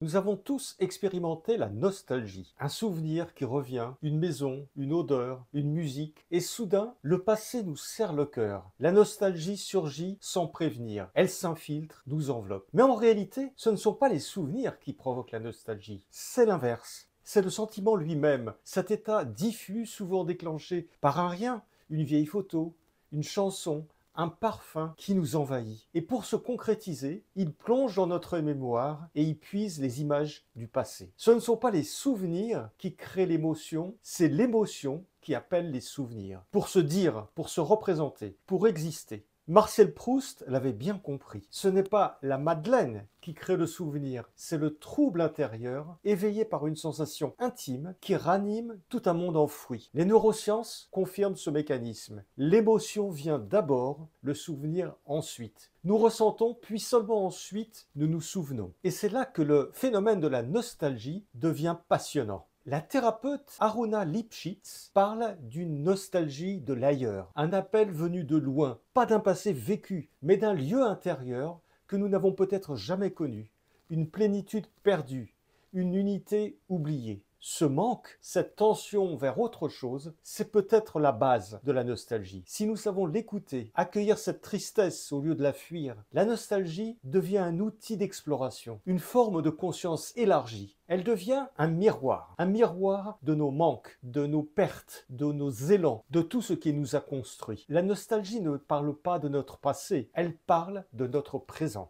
Nous avons tous expérimenté la nostalgie, un souvenir qui revient, une maison, une odeur, une musique, et soudain, le passé nous serre le cœur. La nostalgie surgit sans prévenir, elle s'infiltre, nous enveloppe. Mais en réalité, ce ne sont pas les souvenirs qui provoquent la nostalgie, c'est l'inverse. C'est le sentiment lui-même, cet état diffus souvent déclenché par un rien, une vieille photo, une chanson, un parfum qui nous envahit. Et pour se concrétiser, il plonge dans notre mémoire et y puise les images du passé. Ce ne sont pas les souvenirs qui créent l'émotion, c'est l'émotion qui appelle les souvenirs. Pour se dire, pour se représenter, pour exister. Marcel Proust l'avait bien compris. Ce n'est pas la Madeleine qui crée le souvenir, c'est le trouble intérieur éveillé par une sensation intime qui ranime tout un monde enfoui. Les neurosciences confirment ce mécanisme. L'émotion vient d'abord, le souvenir ensuite. Nous ressentons, puis seulement ensuite nous nous souvenons. Et c'est là que le phénomène de la nostalgie devient passionnant. La thérapeute Aruna Lipschitz parle d'une nostalgie de l'ailleurs, un appel venu de loin, pas d'un passé vécu, mais d'un lieu intérieur que nous n'avons peut-être jamais connu, une plénitude perdue, une unité oubliée. Ce manque, cette tension vers autre chose, c'est peut-être la base de la nostalgie. Si nous savons l'écouter, accueillir cette tristesse au lieu de la fuir, la nostalgie devient un outil d'exploration, une forme de conscience élargie. Elle devient un miroir de nos manques, de nos pertes, de nos élans, de tout ce qui nous a construits. La nostalgie ne parle pas de notre passé, elle parle de notre présent.